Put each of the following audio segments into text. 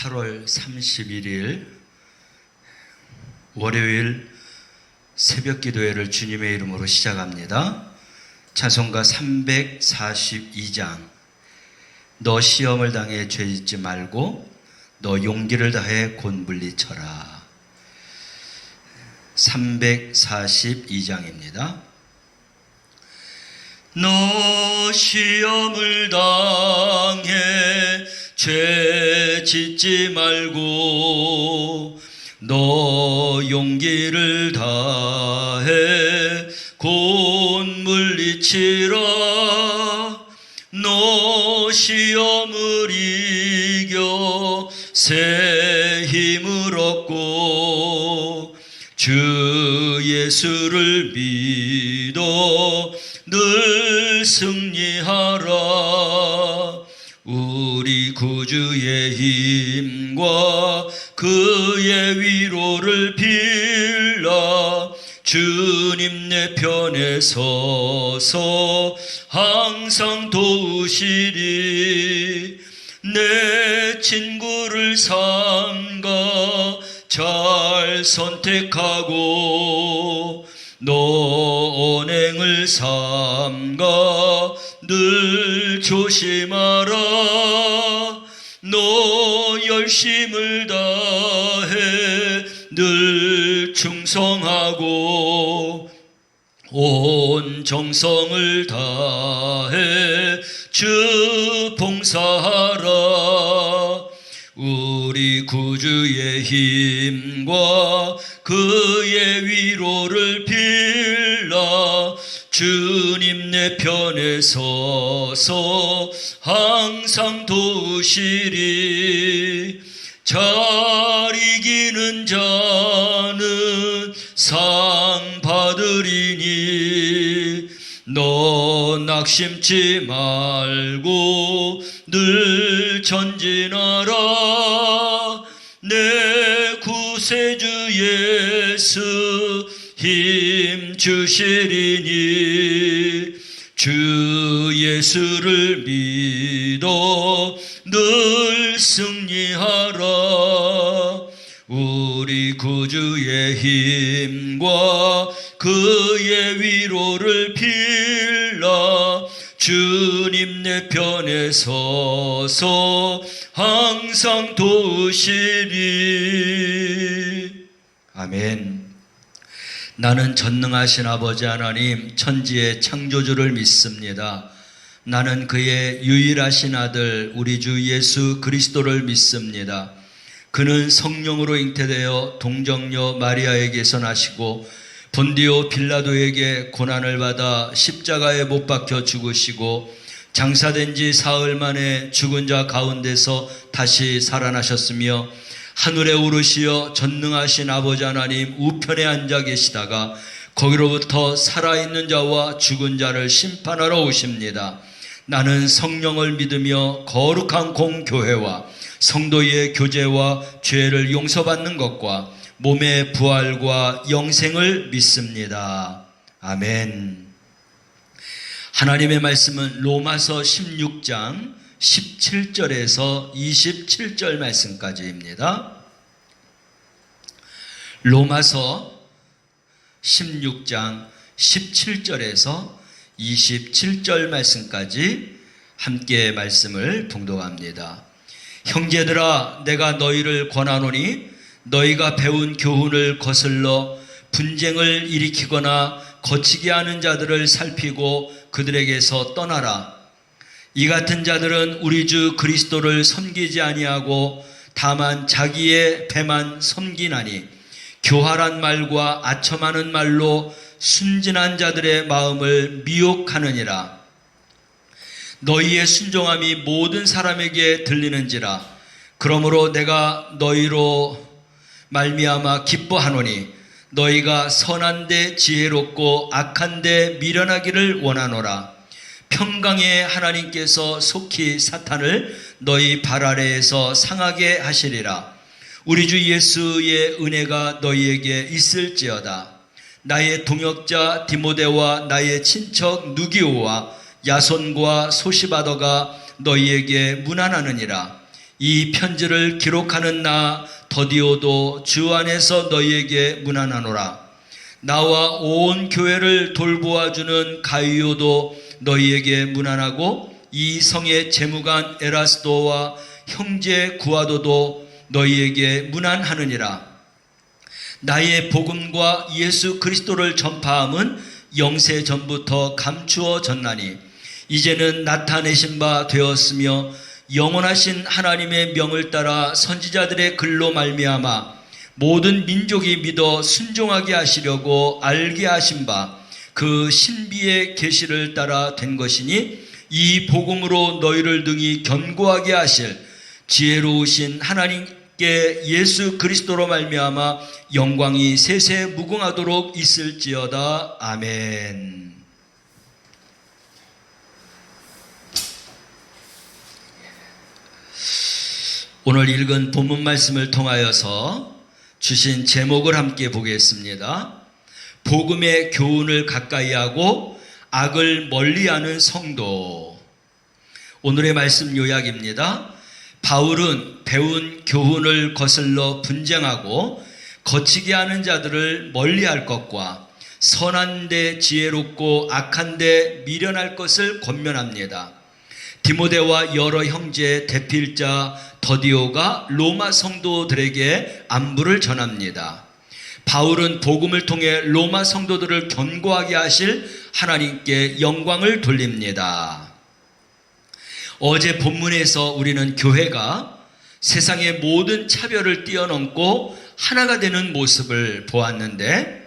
8월 31일 월요일 새벽 기도회를 주님의 이름으로 시작합니다. 찬송가 342장 너 시험을 당해 죄짓지 말고 너 용기를 다해 곧 물리쳐라. 342장입니다. 너 시험을 당해 죄 짓지 말고 너 용기를 다해 곧 물리치라. 너 시험을 이겨 새 힘을 얻고 주 예수를 믿어 늘 승리하라. 우리 구주의 힘과 그의 위로를 빌라. 주님 내 편에 서서 항상 도우시리. 내 친구를 삼가 잘 선택하고 너 언행을 삼가 늘 조심하라. 너 열심을 다해 늘 충성하고 온 정성을 다해 주 봉사하라. 우리 구주의 힘과 그의 위로를 빌라. 주님 내 편에 서서 항상 도우시리. 잘 이기는 자는 상 받으리니 너 낙심치 말고 늘 전진하라. 내 구세주 예수 힘 주시리니 주 예수를 믿어 늘 승리하라. 우리 구주의 힘과 그의 위로를 빌라. 주님 내 편에 서서 항상 도우시리. 아멘. 나는 전능하신 아버지 하나님 천지의 창조주를 믿습니다. 나는 그의 유일하신 아들 우리 주 예수 그리스도를 믿습니다. 그는 성령으로 잉태되어 동정녀 마리아에게서 나시고 본디오 빌라도에게 고난을 받아 십자가에 못 박혀 죽으시고 장사된 지 사흘 만에 죽은 자 가운데서 다시 살아나셨으며 하늘에 오르시어 전능하신 아버지 하나님 우편에 앉아 계시다가 거기로부터 살아있는 자와 죽은 자를 심판하러 오십니다. 나는 성령을 믿으며 거룩한 공교회와 성도의 교제와 죄를 용서받는 것과 몸의 부활과 영생을 믿습니다. 아멘. 하나님의 말씀은 로마서 16장 17절에서 27절 말씀까지입니다. 로마서 16장 17절에서 27절 말씀까지 함께 말씀을 봉독합니다. 형제들아, 내가 너희를 권하노니 너희가 배운 교훈을 거슬러 분쟁을 일으키거나 거치게 하는 자들을 살피고 그들에게서 떠나라. 이 같은 자들은 우리 주 그리스도를 섬기지 아니하고 다만 자기의 배만 섬기나니 교활한 말과 아첨하는 말로 순진한 자들의 마음을 미혹하느니라. 너희의 순종함이 모든 사람에게 들리는지라. 그러므로 내가 너희로 말미암아 기뻐하노니 너희가 선한데 지혜롭고 악한데 미련하기를 원하노라. 평강의 하나님께서 속히 사탄을 너희 발 아래에서 상하게 하시리라. 우리 주 예수의 은혜가 너희에게 있을지어다. 나의 동역자 디모데와 나의 친척 누기오와 야손과 소시바더가 너희에게 문안하느니라. 이 편지를 기록하는 나 더디오도 주 안에서 너희에게 문안하노라. 나와 온 교회를 돌보아주는 가이오도 너희에게 문안하고 이 성의 재무관 에라스도와 형제 구아도도 너희에게 문안하느니라. 나의 복음과 예수 그리스도를 전파함은 영세 전부터 감추어졌나니 이제는 나타내신 바 되었으며 영원하신 하나님의 명을 따라 선지자들의 글로 말미암아 모든 민족이 믿어 순종하게 하시려고 알게 하신 바 그 신비의 계시를 따라 된 것이니 이 복음으로 너희를 등이 견고하게 하실 지혜로우신 하나님께 예수 그리스도로 말미암아 영광이 세세 무궁하도록 있을지어다. 아멘. 오늘 읽은 본문 말씀을 통하여서 주신 제목을 함께 보겠습니다. 복음의 교훈을 가까이하고 악을 멀리하는 성도. 오늘의 말씀 요약입니다. 바울은 배운 교훈을 거슬러 분쟁하고 거치게 하는 자들을 멀리할 것과 선한데 지혜롭고 악한데 미련할 것을 권면합니다. 디모데와 여러 형제 대필자 더디오가 로마 성도들에게 안부를 전합니다. 바울은 복음을 통해 로마 성도들을 견고하게 하실 하나님께 영광을 돌립니다. 어제 본문에서 우리는 교회가 세상의 모든 차별을 뛰어넘고 하나가 되는 모습을 보았는데,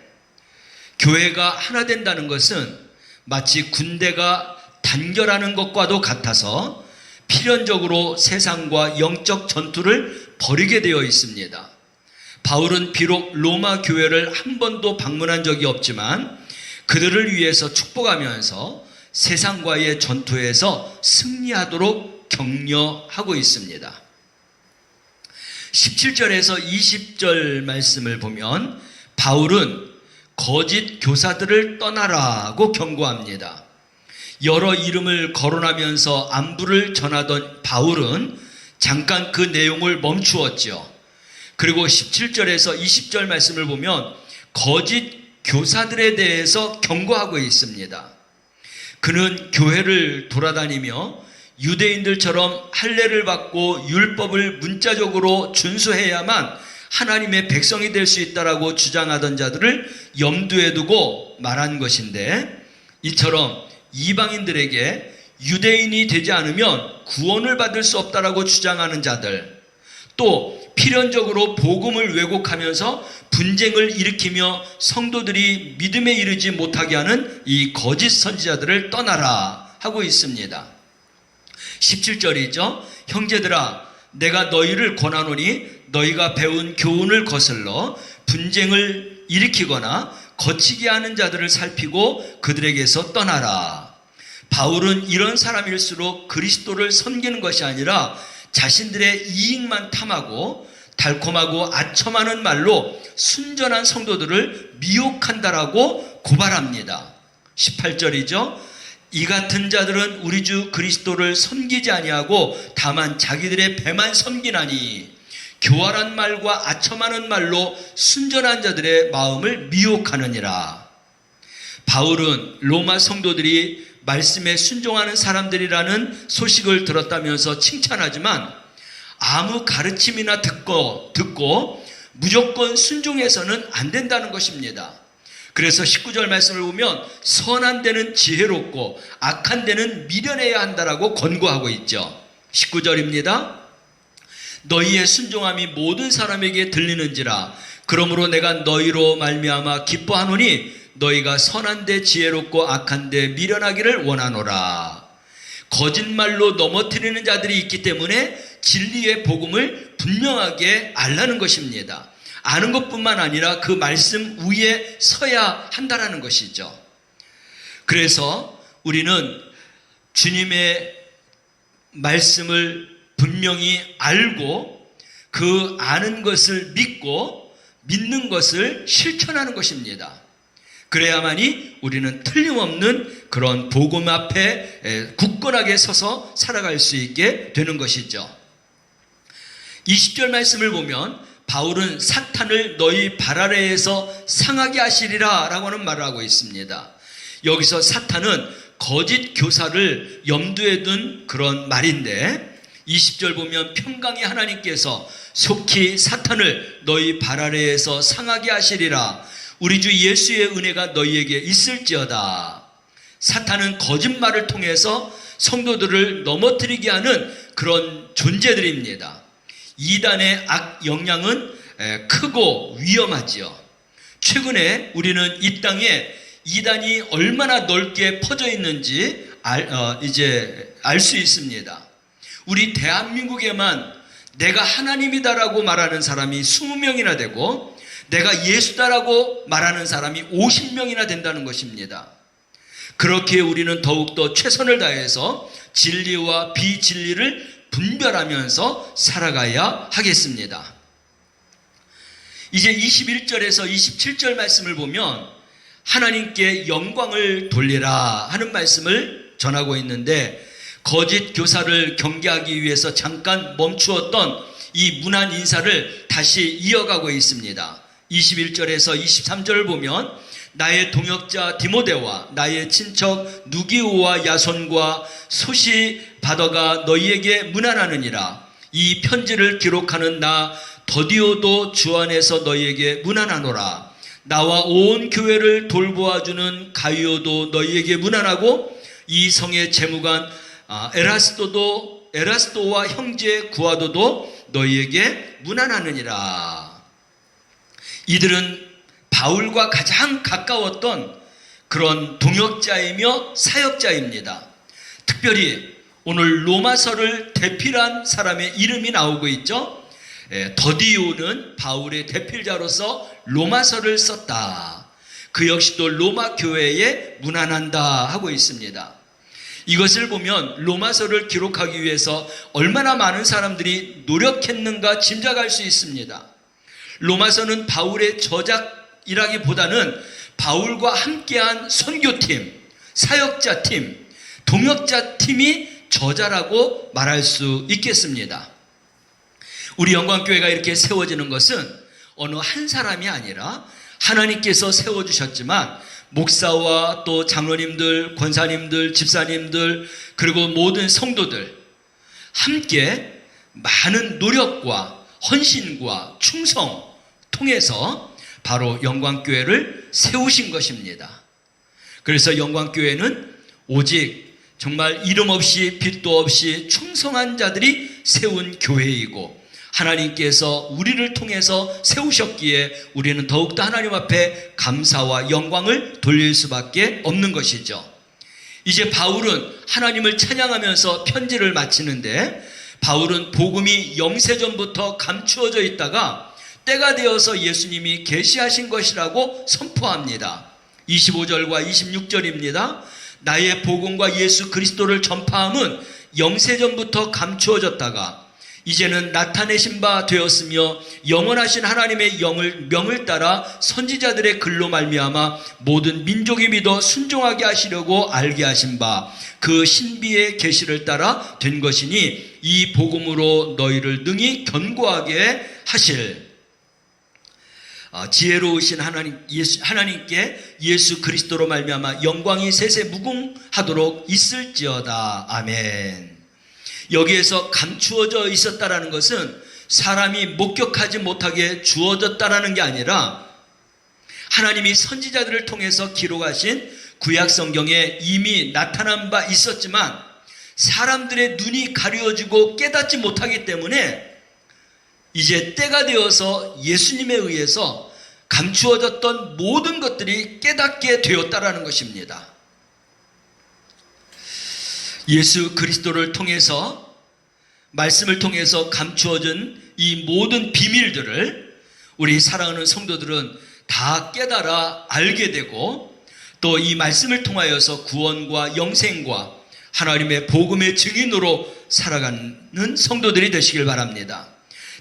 교회가 하나 된다는 것은 마치 군대가 단결하는 것과도 같아서 필연적으로 세상과 영적 전투를 벌이게 되어 있습니다. 바울은 비록 로마 교회를 한 번도 방문한 적이 없지만 그들을 위해서 축복하면서 세상과의 전투에서 승리하도록 격려하고 있습니다. 17절에서 20절 말씀을 보면 바울은 거짓 교사들을 떠나라고 경고합니다. 여러 이름을 거론하면서 안부를 전하던 바울은 잠깐 그 내용을 멈추었죠. 그리고 17절에서 20절 말씀을 보면 거짓 교사들에 대해서 경고하고 있습니다. 그는 교회를 돌아다니며 유대인들처럼 할례를 받고 율법을 문자적으로 준수해야만 하나님의 백성이 될 수 있다라고 주장하던 자들을 염두에 두고 말한 것인데, 이처럼 이방인들에게 유대인이 되지 않으면 구원을 받을 수 없다라고 주장하는 자들, 또 필연적으로 복음을 왜곡하면서 분쟁을 일으키며 성도들이 믿음에 이르지 못하게 하는 이 거짓 선지자들을 떠나라 하고 있습니다. 17절이죠. 형제들아, 내가 너희를 권하노니 너희가 배운 교훈을 거슬러 분쟁을 일으키거나 거치게 하는 자들을 살피고 그들에게서 떠나라. 바울은 이런 사람일수록 그리스도를 섬기는 것이 아니라 자신들의 이익만 탐하고 달콤하고 아첨하는 말로 순전한 성도들을 미혹한다라고 고발합니다. 18절이죠. 이 같은 자들은 우리 주 그리스도를 섬기지 아니하고 다만 자기들의 배만 섬기나니 교활한 말과 아첨하는 말로 순전한 자들의 마음을 미혹하느니라. 바울은 로마 성도들이 말씀에 순종하는 사람들이라는 소식을 들었다면서 칭찬하지만 아무 가르침이나 듣고 무조건 순종해서는 안 된다는 것입니다. 그래서 19절 말씀을 보면 선한 데는 지혜롭고 악한 데는 미련해야 한다라고 권고하고 있죠. 19절입니다. 너희의 순종함이 모든 사람에게 들리는지라. 그러므로 내가 너희로 말미암아 기뻐하노니 너희가 선한데 지혜롭고 악한데 미련하기를 원하노라. 거짓말로 넘어뜨리는 자들이 있기 때문에 진리의 복음을 분명하게 알라는 것입니다. 아는 것뿐만 아니라 그 말씀 위에 서야 한다라는 것이죠. 그래서 우리는 주님의 말씀을 분명히 알고 그 아는 것을 믿고 믿는 것을 실천하는 것입니다. 그래야만이 우리는 틀림없는 그런 복음 앞에 굳건하게 서서 살아갈 수 있게 되는 것이죠. 20절 말씀을 보면 바울은 사탄을 너희 발 아래에서 상하게 하시리라 라고 하는 말을 하고 있습니다. 여기서 사탄은 거짓 교사를 염두에 둔 그런 말인데 20절 보면 평강의 하나님께서 속히 사탄을 너희 발 아래에서 상하게 하시리라. 우리 주 예수의 은혜가 너희에게 있을지어다. 사탄은 거짓말을 통해서 성도들을 넘어뜨리게 하는 그런 존재들입니다. 이단의 악 영향은 크고 위험하지요. 최근에 우리는 이 땅에 이단이 얼마나 넓게 퍼져 있는지 이제 알 수 있습니다. 우리 대한민국에만 내가 하나님이다라고 말하는 사람이 20명이나 되고 내가 예수다라고 말하는 사람이 50명이나 된다는 것입니다. 그렇게 우리는 더욱더 최선을 다해서 진리와 비진리를 분별하면서 살아가야 하겠습니다. 이제 21절에서 27절 말씀을 보면 하나님께 영광을 돌리라 하는 말씀을 전하고 있는데 거짓 교사를 경계하기 위해서 잠깐 멈추었던 이 문안 인사를 다시 이어가고 있습니다. 21절에서 23절을 보면 나의 동역자 디모데와 나의 친척 누기오와 야손과 소시바더가 너희에게 문안하느니라. 이 편지를 기록하는 나 더디오도 주 안에서 너희에게 문안하노라. 나와 온 교회를 돌보아주는 가이오도 너희에게 문안하고 이 성의 재무관 에라스도와 형제 구아도도 너희에게 문안하느니라. 이들은 바울과 가장 가까웠던 그런 동역자이며 사역자입니다. 특별히 오늘 로마서를 대필한 사람의 이름이 나오고 있죠. 더디오는 바울의 대필자로서 로마서를 썼다. 그 역시도 로마 교회에 문안한다 하고 있습니다. 이것을 보면 로마서를 기록하기 위해서 얼마나 많은 사람들이 노력했는가 짐작할 수 있습니다. 로마서는 바울의 저작이라기보다는 바울과 함께한 선교팀, 사역자팀, 동역자팀이 저자라고 말할 수 있겠습니다. 우리 영광교회가 이렇게 세워지는 것은 어느 한 사람이 아니라 하나님께서 세워주셨지만 목사와 또 장로님들, 권사님들, 집사님들 그리고 모든 성도들 함께 많은 노력과 헌신과 충성 통해서 바로 영광교회를 세우신 것입니다. 그래서 영광교회는 오직 정말 이름 없이 빛도 없이 충성한 자들이 세운 교회이고 하나님께서 우리를 통해서 세우셨기에 우리는 더욱더 하나님 앞에 감사와 영광을 돌릴 수밖에 없는 것이죠. 이제 바울은 하나님을 찬양하면서 편지를 마치는데 바울은 복음이 영세전부터 감추어져 있다가 때가 되어서 예수님이 계시하신 것이라고 선포합니다. 25절과 26절입니다. 나의 복음과 예수 그리스도를 전파함은 영세전부터 감추어졌다가 이제는 나타내신 바 되었으며 영원하신 하나님의 명을 따라 선지자들의 글로 말미암아 모든 민족이 믿어 순종하게 하시려고 알게 하신 바 그 신비의 계시를 따라 된 것이니 이 복음으로 너희를 능히 견고하게 하실 지혜로우신 하나님께 예수 그리스도로 말미암아 영광이 세세 무궁하도록 있을지어다. 아멘. 여기에서 감추어져 있었다라는 것은 사람이 목격하지 못하게 주어졌다라는 게 아니라 하나님이 선지자들을 통해서 기록하신 구약 성경에 이미 나타난 바 있었지만 사람들의 눈이 가려지고 깨닫지 못하기 때문에 이제 때가 되어서 예수님에 의해서 감추어졌던 모든 것들이 깨닫게 되었다라는 것입니다. 예수 그리스도를 통해서 말씀을 통해서 감추어진 이 모든 비밀들을 우리 사랑하는 성도들은 다 깨달아 알게 되고 또 이 말씀을 통하여서 구원과 영생과 하나님의 복음의 증인으로 살아가는 성도들이 되시길 바랍니다.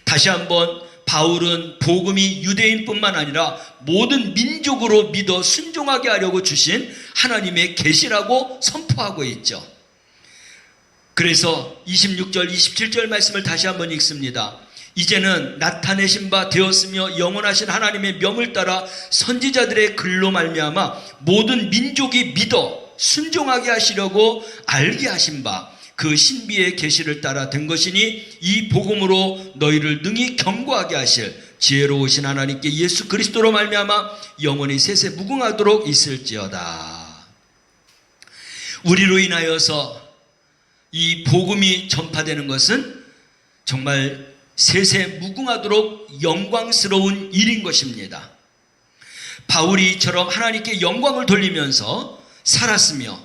다시 한번 바울은 복음이 유대인뿐만 아니라 모든 민족으로 믿어 순종하게 하려고 주신 하나님의 계시라고 선포하고 있죠. 그래서 26절, 27절 말씀을 다시 한번 읽습니다. 이제는 나타내신 바 되었으며 영원하신 하나님의 명을 따라 선지자들의 글로 말미암아 모든 민족이 믿어 순종하게 하시려고 알게 하신 바 그 신비의 계시를 따라 된 것이니 이 복음으로 너희를 능히 견고하게 하실 지혜로우신 하나님께 예수 그리스도로 말미암아 영원히 세세 무궁하도록 있을지어다. 우리로 인하여서 이 복음이 전파되는 것은 정말 세세 무궁하도록 영광스러운 일인 것입니다. 바울이 이처럼 하나님께 영광을 돌리면서 살았으며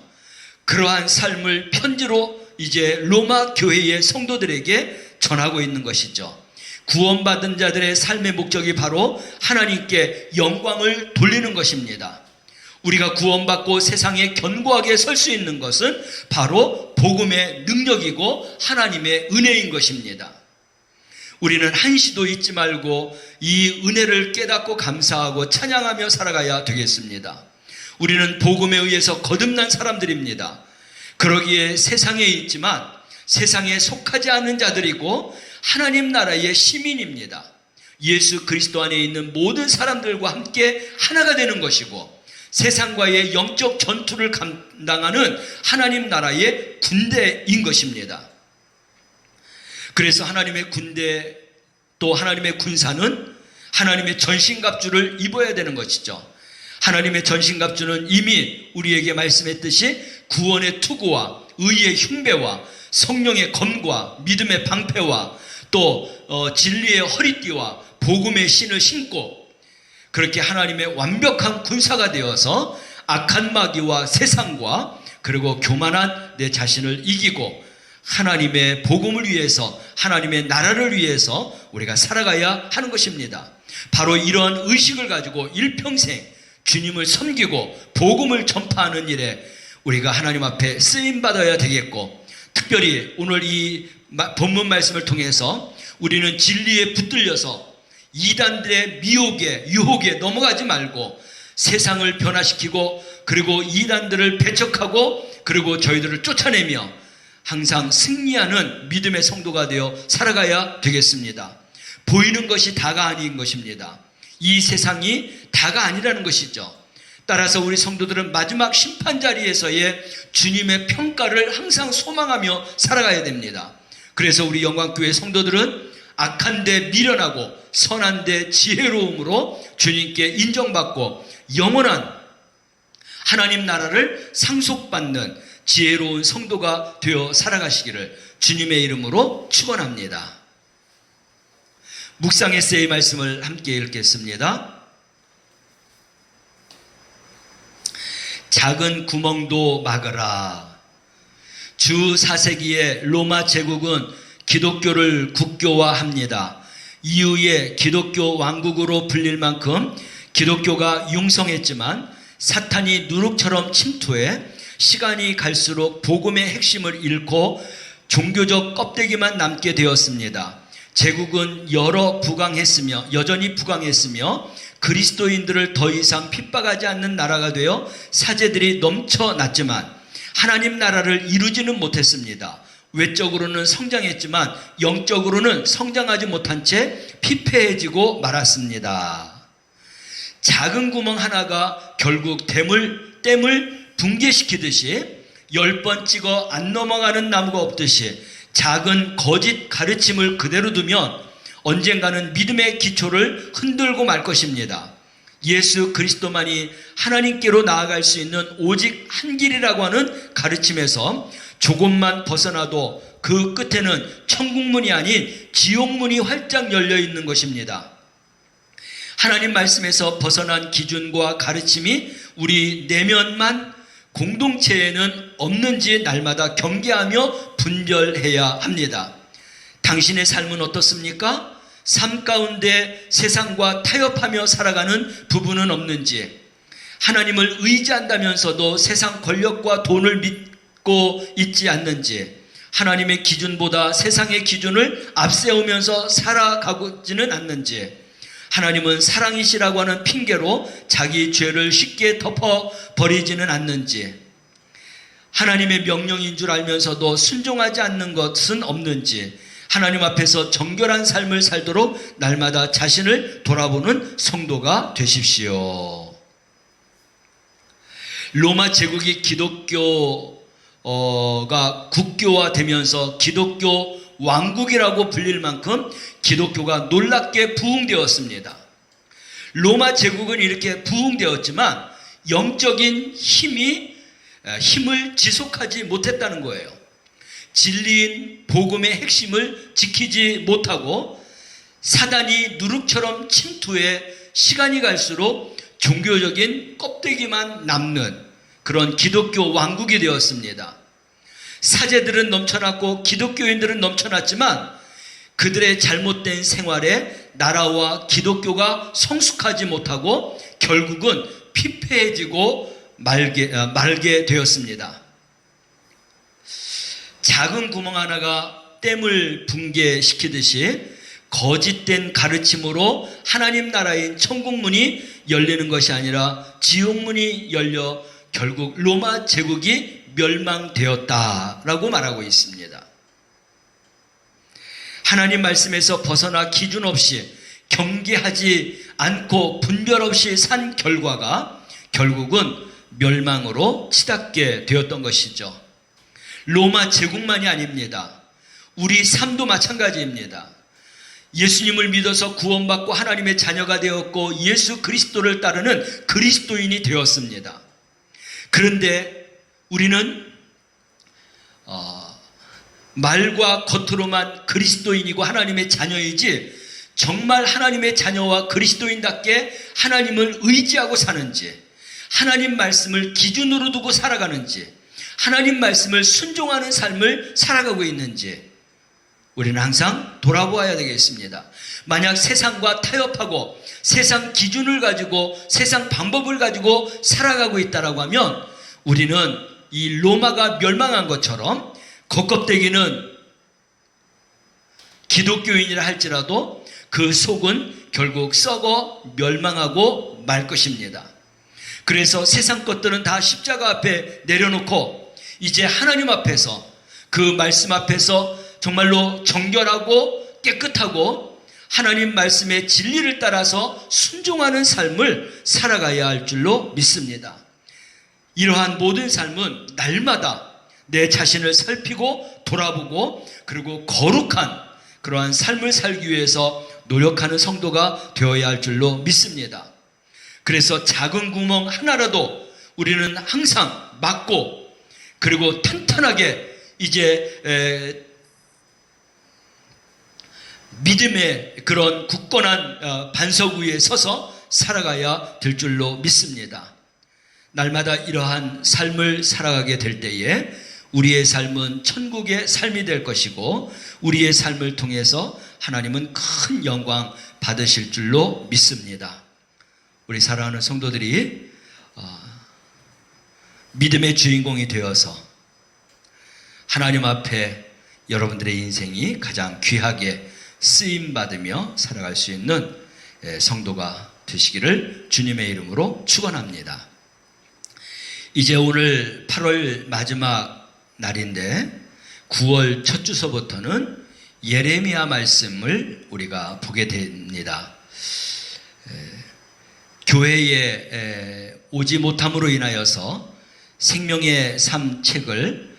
그러한 삶을 편지로 이제 로마 교회의 성도들에게 전하고 있는 것이죠. 구원받은 자들의 삶의 목적이 바로 하나님께 영광을 돌리는 것입니다. 우리가 구원받고 세상에 견고하게 설 수 있는 것은 바로 복음의 능력이고 하나님의 은혜인 것입니다. 우리는 한시도 잊지 말고 이 은혜를 깨닫고 감사하고 찬양하며 살아가야 되겠습니다. 우리는 복음에 의해서 거듭난 사람들입니다. 그러기에 세상에 있지만 세상에 속하지 않은 자들이고 하나님 나라의 시민입니다. 예수 그리스도 안에 있는 모든 사람들과 함께 하나가 되는 것이고 세상과의 영적 전투를 감당하는 하나님 나라의 군대인 것입니다. 그래서 하나님의 군대 또 하나님의 군사는 하나님의 전신갑주를 입어야 되는 것이죠. 하나님의 전신갑주는 이미 우리에게 말씀했듯이 구원의 투구와 의의 흉배와 성령의 검과 믿음의 방패와 또 진리의 허리띠와 복음의 신을 신고 그렇게 하나님의 완벽한 군사가 되어서 악한 마귀와 세상과 그리고 교만한 내 자신을 이기고 하나님의 복음을 위해서 하나님의 나라를 위해서 우리가 살아가야 하는 것입니다. 바로 이러한 의식을 가지고 일평생 주님을 섬기고 복음을 전파하는 일에 우리가 하나님 앞에 쓰임받아야 되겠고 특별히 오늘 이 본문 말씀을 통해서 우리는 진리에 붙들려서 이단들의 미혹에 유혹에 넘어가지 말고 세상을 변화시키고 그리고 이단들을 배척하고 그리고 저희들을 쫓아내며 항상 승리하는 믿음의 성도가 되어 살아가야 되겠습니다. 보이는 것이 다가 아닌 것입니다. 이 세상이 다가 아니라는 것이죠. 따라서 우리 성도들은 마지막 심판 자리에서의 주님의 평가를 항상 소망하며 살아가야 됩니다. 그래서 우리 영광교회 성도들은 악한 데 미련하고 선한 데 지혜로움으로 주님께 인정받고 영원한 하나님 나라를 상속받는 지혜로운 성도가 되어 살아가시기를 주님의 이름으로 축원합니다. 묵상 에세이 말씀을 함께 읽겠습니다. 작은 구멍도 막으라. 주 4세기의 로마 제국은 기독교를 국교화합니다. 이후에 기독교 왕국으로 불릴 만큼 기독교가 융성했지만 사탄이 누룩처럼 침투해 시간이 갈수록 복음의 핵심을 잃고 종교적 껍데기만 남게 되었습니다. 제국은 여전히 부강했으며 그리스도인들을 더 이상 핍박하지 않는 나라가 되어 사제들이 넘쳐났지만 하나님 나라를 이루지는 못했습니다. 외적으로는 성장했지만 영적으로는 성장하지 못한 채 피폐해지고 말았습니다. 작은 구멍 하나가 결국 댐을 붕괴시키듯이 10번 찍어 안 넘어가는 나무가 없듯이 작은 거짓 가르침을 그대로 두면 언젠가는 믿음의 기초를 흔들고 말 것입니다. 예수 그리스도만이 하나님께로 나아갈 수 있는 오직 한 길이라고 하는 가르침에서 조금만 벗어나도 그 끝에는 천국문이 아닌 지옥문이 활짝 열려 있는 것입니다. 하나님 말씀에서 벗어난 기준과 가르침이 우리 내면만 공동체에는 없는지 날마다 경계하며 분별해야 합니다. 당신의 삶은 어떻습니까? 삶 가운데 세상과 타협하며 살아가는 부분은 없는지, 하나님을 의지한다면서도 세상 권력과 돈을 믿고 있지 않는지, 하나님의 기준보다 세상의 기준을 앞세우면서 살아가지는 않는지, 하나님은 사랑이시라고 하는 핑계로 자기 죄를 쉽게 덮어버리지는 않는지, 하나님의 명령인 줄 알면서도 순종하지 않는 것은 없는지, 하나님 앞에서 정결한 삶을 살도록 날마다 자신을 돌아보는 성도가 되십시오. 로마 제국이 기독교가 국교화되면서 기독교 왕국이라고 불릴 만큼 기독교가 놀랍게 부흥되었습니다. 로마 제국은 이렇게 부흥되었지만 영적인 힘을 지속하지 못했다는 거예요. 진리인 복음의 핵심을 지키지 못하고 사단이 누룩처럼 침투해 시간이 갈수록 종교적인 껍데기만 남는 그런 기독교 왕국이 되었습니다. 사제들은 넘쳐났고 기독교인들은 넘쳐났지만 그들의 잘못된 생활에 나라와 기독교가 성숙하지 못하고 결국은 피폐해지고 말게 되었습니다. 작은 구멍 하나가 댐을 붕괴시키듯이 거짓된 가르침으로 하나님 나라인 천국문이 열리는 것이 아니라 지옥문이 열려 결국 로마 제국이 멸망되었다라고 말하고 있습니다. 하나님 말씀에서 벗어나 기준 없이 경계하지 않고 분별 없이 산 결과가 결국은 멸망으로 치닫게 되었던 것이죠. 로마 제국만이 아닙니다. 우리 삶도 마찬가지입니다. 예수님을 믿어서 구원받고 하나님의 자녀가 되었고 예수 그리스도를 따르는 그리스도인이 되었습니다. 그런데 우리는 말과 겉으로만 그리스도인이고 하나님의 자녀이지 정말 하나님의 자녀와 그리스도인답게 하나님을 의지하고 사는지, 하나님 말씀을 기준으로 두고 살아가는지, 하나님 말씀을 순종하는 삶을 살아가고 있는지 우리는 항상 돌아보아야 되겠습니다. 만약 세상과 타협하고 세상 기준을 가지고 세상 방법을 가지고 살아가고 있다라고 하면 우리는 이 로마가 멸망한 것처럼 겉껍데기는 기독교인이라 할지라도 그 속은 결국 썩어 멸망하고 말 것입니다. 그래서 세상 것들은 다 십자가 앞에 내려놓고 이제 하나님 앞에서 그 말씀 앞에서 정말로 정결하고 깨끗하고 하나님 말씀의 진리를 따라서 순종하는 삶을 살아가야 할 줄로 믿습니다. 이러한 모든 삶은 날마다 내 자신을 살피고 돌아보고 그리고 거룩한 그러한 삶을 살기 위해서 노력하는 성도가 되어야 할 줄로 믿습니다. 그래서 작은 구멍 하나라도 우리는 항상 막고 그리고 탄탄하게 이제 믿음의 그런 굳건한 반석 위에 서서 살아가야 될 줄로 믿습니다. 날마다 이러한 삶을 살아가게 될 때에 우리의 삶은 천국의 삶이 될 것이고 우리의 삶을 통해서 하나님은 큰 영광 받으실 줄로 믿습니다. 우리 사랑하는 성도들이 믿음의 주인공이 되어서 하나님 앞에 여러분들의 인생이 가장 귀하게 쓰임받으며 살아갈 수 있는 성도가 되시기를 주님의 이름으로 축원합니다. 이제 오늘 8월 마지막 날인데 9월 첫 주서부터는 예레미야 말씀을 우리가 보게 됩니다. 교회에 오지 못함으로 인하여서 생명의 삶 책을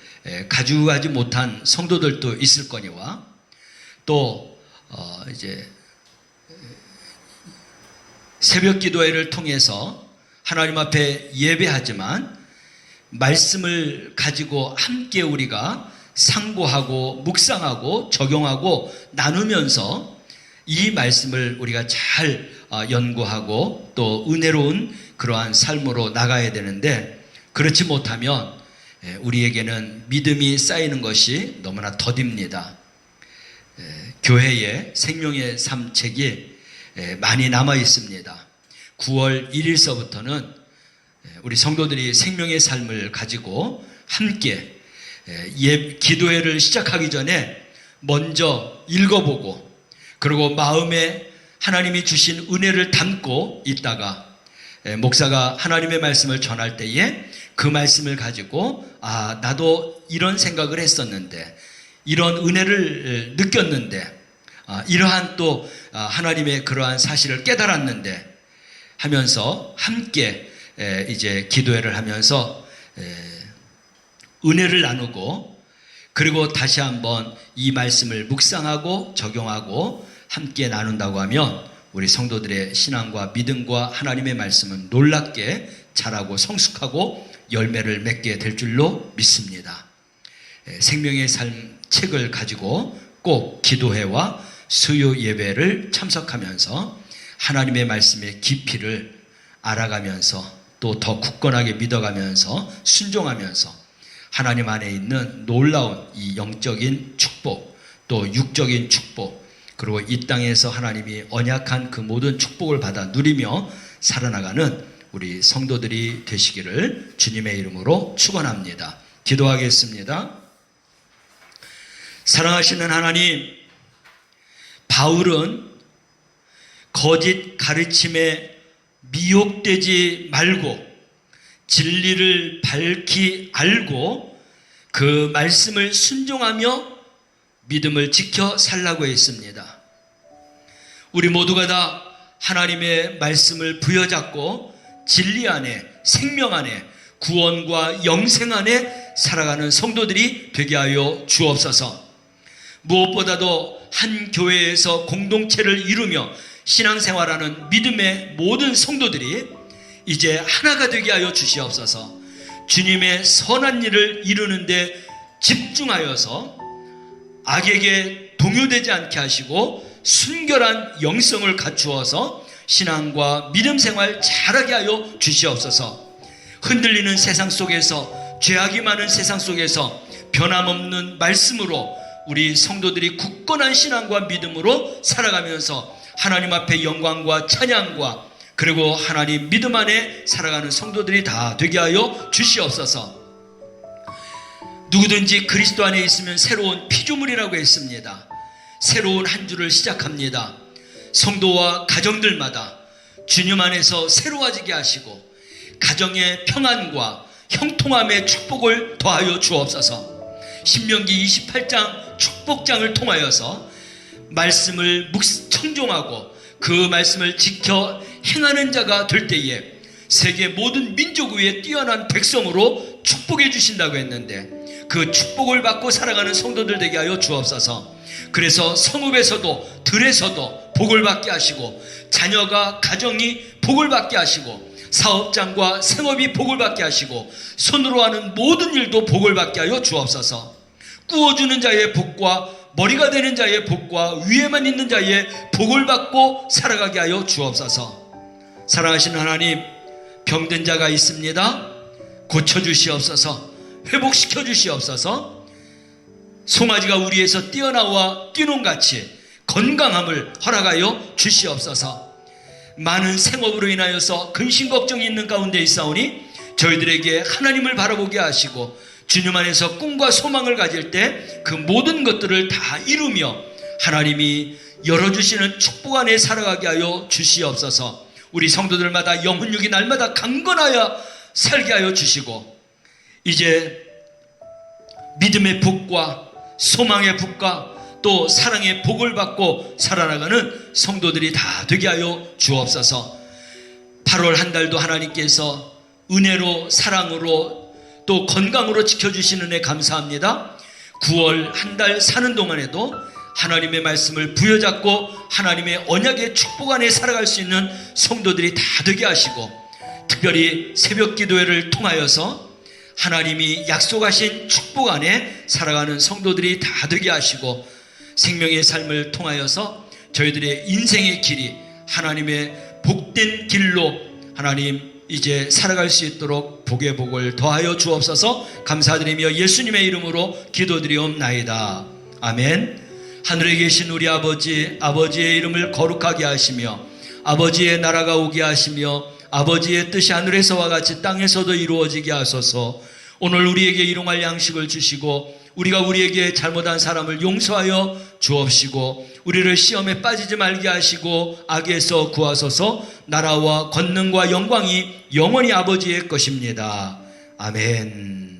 가져가지 못한 성도들도 있을 거니와 또 이제 새벽 기도회를 통해서 하나님 앞에 예배하지만 말씀을 가지고 함께 우리가 상고하고 묵상하고 적용하고 나누면서 이 말씀을 우리가 잘 연구하고 또 은혜로운 그러한 삶으로 나가야 되는데 그렇지 못하면 우리에게는 믿음이 쌓이는 것이 너무나 더딥니다. 교회에 생명의 삶 책이 많이 남아 있습니다. 9월 1일서부터는 우리 성도들이 생명의 삶을 가지고 함께 기도회를 시작하기 전에 먼저 읽어보고 그리고 마음에 하나님이 주신 은혜를 담고 있다가 목사가 하나님의 말씀을 전할 때에 그 말씀을 가지고 나도 이런 생각을 했었는데 이런 은혜를 느꼈는데, 이러한 또 하나님의 그러한 사실을 깨달았는데 하면서 함께 이제 기도회를 하면서 은혜를 나누고, 그리고 다시 한번 이 말씀을 묵상하고 적용하고 함께 나눈다고 하면 우리 성도들의 신앙과 믿음과 하나님의 말씀은 놀랍게 자라고 성숙하고 열매를 맺게 될 줄로 믿습니다. 생명의 삶 책을 가지고 꼭 기도회와 수요 예배를 참석하면서 하나님의 말씀의 깊이를 알아가면서 또 더 굳건하게 믿어가면서 순종하면서 하나님 안에 있는 놀라운 이 영적인 축복, 또 육적인 축복, 그리고 이 땅에서 하나님이 언약한 그 모든 축복을 받아 누리며 살아나가는 우리 성도들이 되시기를 주님의 이름으로 축원합니다. 기도하겠습니다. 사랑하시는 하나님, 바울은 거짓 가르침에 미혹되지 말고 진리를 밝히 알고 그 말씀을 순종하며 믿음을 지켜 살라고 했습니다. 우리 모두가 다 하나님의 말씀을 부여잡고 진리 안에, 생명 안에, 구원과 영생 안에 살아가는 성도들이 되게 하여 주옵소서. 무엇보다도 한 교회에서 공동체를 이루며 신앙생활하는 믿음의 모든 성도들이 이제 하나가 되게 하여 주시옵소서. 주님의 선한 일을 이루는데 집중하여서 악에게 동요되지 않게 하시고 순결한 영성을 갖추어서 신앙과 믿음 생활 잘하게 하여 주시옵소서. 흔들리는 세상 속에서, 죄악이 많은 세상 속에서 변함없는 말씀으로 우리 성도들이 굳건한 신앙과 믿음으로 살아가면서 하나님 앞에 영광과 찬양과 그리고 하나님 믿음 안에 살아가는 성도들이 다 되게 하여 주시옵소서. 누구든지 그리스도 안에 있으면 새로운 피조물이라고 했습니다. 새로운 한 주를 시작합니다. 성도와 가정들마다 주님 안에서 새로워지게 하시고 가정의 평안과 형통함의 축복을 더하여 주옵소서. 신명기 28장 축복장을 통하여서 말씀을 청종하고 그 말씀을 지켜 행하는 자가 될 때에 세계 모든 민족 위에 뛰어난 백성으로 축복해 주신다고 했는데 그 축복을 받고 살아가는 성도들 되게 하여 주옵소서. 그래서 성읍에서도 들에서도 복을 받게 하시고 자녀가 가정이 복을 받게 하시고 사업장과 생업이 복을 받게 하시고 손으로 하는 모든 일도 복을 받게 하여 주옵소서. 꾸어주는 자의 복과 머리가 되는 자의 복과 위에만 있는 자의 복을 받고 살아가게 하여 주옵소서. 사랑하시는 하나님, 병든 자가 있습니다. 고쳐주시옵소서. 회복시켜 주시옵소서. 송아지가 우리에서 뛰어나와 뛰는같이 건강함을 허락하여 주시옵소서. 많은 생업으로 인하여서 근심 걱정이 있는 가운데 있사오니 저희들에게 하나님을 바라보게 하시고 주님 안에서 꿈과 소망을 가질 때 그 모든 것들을 다 이루며 하나님이 열어주시는 축복 안에 살아가게 하여 주시옵소서. 우리 성도들마다 영혼육이 날마다 강건하여 살게 하여 주시고 이제 믿음의 복과 소망의 복과 또 사랑의 복을 받고 살아나가는 성도들이 다 되게 하여 주옵소서. 8월 한 달도 하나님께서 은혜로 사랑으로 또 건강으로 지켜주시는 은혜 감사합니다. 9월 한 달 사는 동안에도 하나님의 말씀을 부여잡고 하나님의 언약의 축복 안에 살아갈 수 있는 성도들이 다 되게 하시고 특별히 새벽 기도회를 통하여서 하나님이 약속하신 축복 안에 살아가는 성도들이 다 되게 하시고 생명의 삶을 통하여서 저희들의 인생의 길이 하나님의 복된 길로 하나님 이제 살아갈 수 있도록 복의 복을 더하여 주옵소서. 감사드리며 예수님의 이름으로 기도드리옵나이다. 아멘. 하늘에 계신 우리 아버지, 아버지의 이름을 거룩하게 하시며 아버지의 나라가 오게 하시며 아버지의 뜻이 하늘에서와 같이 땅에서도 이루어지게 하소서. 오늘 우리에게 일용할 양식을 주시고 우리가 우리에게 잘못한 사람을 용서하여 주옵시고 우리를 시험에 빠지지 말게 하시고 악에서 구하소서. 나라와 권능과 영광이 영원히 아버지의 것입니다. 아멘.